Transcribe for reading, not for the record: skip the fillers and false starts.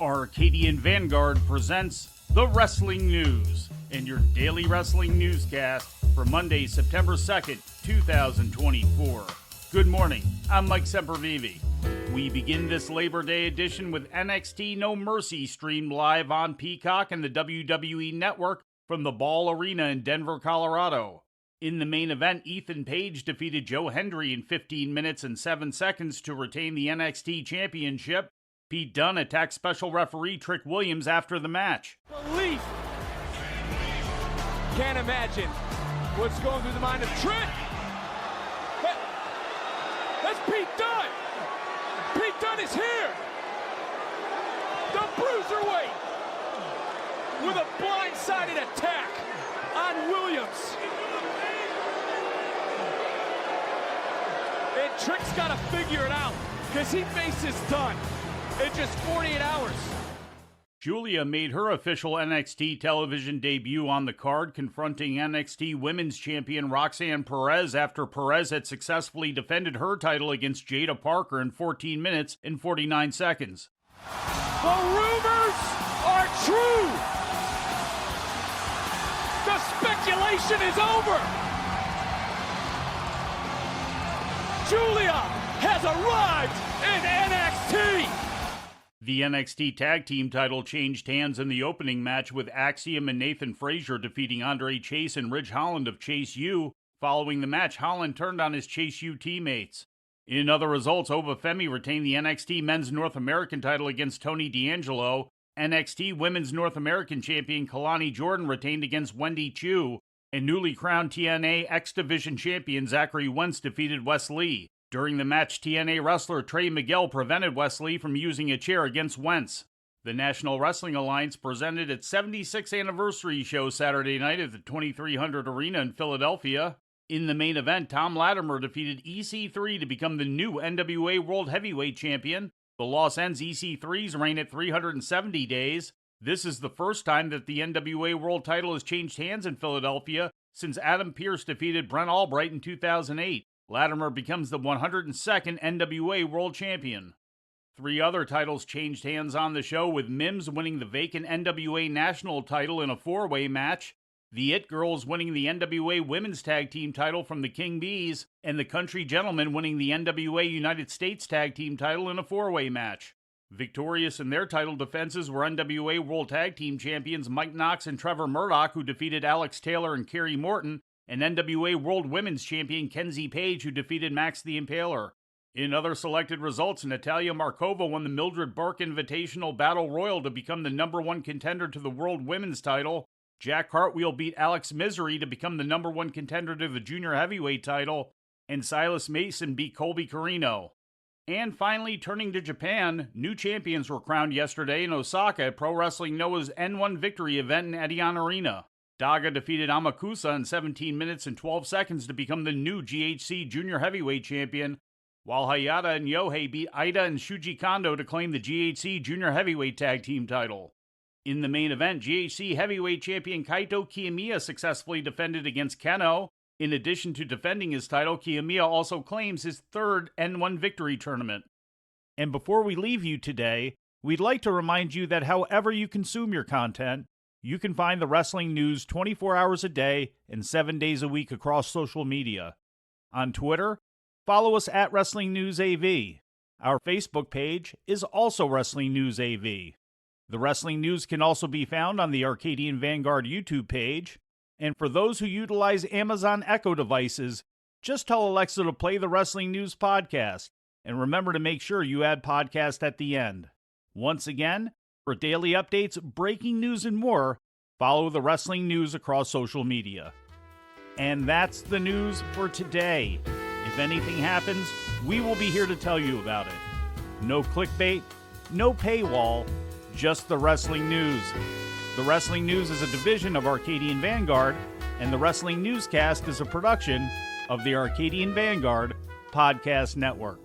Arcadian Vanguard presents The Wrestling News and your daily wrestling newscast for Monday, September 2nd, 2024. Good morning, I'm Mike Sempervive. We begin this Labor Day edition with NXT No Mercy streamed live on Peacock and the WWE Network from the Ball Arena in Denver, Colorado. In the main event, Ethan Page defeated Joe Hendry in 15 minutes and 7 seconds to retain the NXT Championship. Pete Dunn attacked special referee Trick Williams after the match. Belief. Can't imagine what's going through the mind of Trick. That's Pete Dunn. Pete Dunn is here. The Bruiserweight with a blindsided attack on Williams. And Trick's got to figure it out because he faces Dunn in just 48 hours. Julia made her official NXT television debut on the card, confronting NXT Women's Champion Roxanne Perez after Perez had successfully defended her title against Jada Parker in 14 minutes and 49 seconds. The rumors are true. The speculation is over. Julia has arrived in NXT. The NXT Tag Team title changed hands in the opening match with Axiom and Nathan Frazier defeating Andre Chase and Ridge Holland of Chase U. Following the match, Holland turned on his Chase U teammates. In other results, Ova Femi retained the NXT Men's North American title against Tony D'Angelo. NXT Women's North American Champion Kalani Jordan retained against Wendy Chu. And newly crowned TNA X Division Champion Zachary Wentz defeated Wes Lee. During the match, TNA wrestler Trey Miguel prevented Wes Lee from using a chair against Wentz. The National Wrestling Alliance presented its 76th anniversary show Saturday night at the 2300 Arena in Philadelphia. In the main event, Tom Latimer defeated EC3 to become the new NWA World Heavyweight Champion. The loss ends EC3's reign at 370 days. This is the first time that the NWA World title has changed hands in Philadelphia since Adam Pearce defeated Brent Albright in 2008. Latimer becomes the 102nd NWA World Champion. 3 other titles changed hands on the show, with Mims winning the vacant NWA National title in a 4-way match, the It Girls winning the NWA Women's Tag Team title from the King Bees, and the Country Gentlemen winning the NWA United States Tag Team title in a 4-way match. Victorious in their title defenses were NWA World Tag Team Champions Mike Knox and Trevor Murdoch, who defeated Alex Taylor and Kerry Morton, and NWA World Women's Champion Kenzie Page, who defeated Max the Impaler. In other selected results, Natalia Markova won the Mildred Burke Invitational Battle Royal to become the #1 contender to the World Women's title. Jack Cartwheel beat Alex Misery to become the #1 contender to the Junior Heavyweight title, and Silas Mason beat Colby Carino. And finally, turning to Japan, new champions were crowned yesterday in Osaka at Pro Wrestling Noah's N1 Victory event in Edion Arena. Daga defeated Amakusa in 17 minutes and 12 seconds to become the new GHC Junior Heavyweight Champion, while Hayata and Yohei beat Aida and Shuji Kondo to claim the GHC Junior Heavyweight Tag Team title. In the main event, GHC Heavyweight Champion Kaito Kiyomiya successfully defended against Keno. In addition to defending his title, Kiyomiya also claims his 3rd N1 Victory tournament. And before we leave you today, we'd like to remind you that however you consume your content, you can find the wrestling news 24 hours a day and 7 days a week across social media. On Twitter, follow us at Wrestling News AV. Our Facebook page is also Wrestling News AV. The Wrestling News can also be found on the Arcadian Vanguard YouTube page. And for those who utilize Amazon Echo devices, just tell Alexa to play the Wrestling News podcast. And remember to make sure you add podcast at the end. Once again, for daily updates, breaking news, and more, follow the Wrestling News across social media. And that's the news for today. If anything happens, we will be here to tell you about it. No clickbait, no paywall, just the Wrestling News. The Wrestling News is a division of Arcadian Vanguard, and the Wrestling Newscast is a production of the Arcadian Vanguard Podcast Network.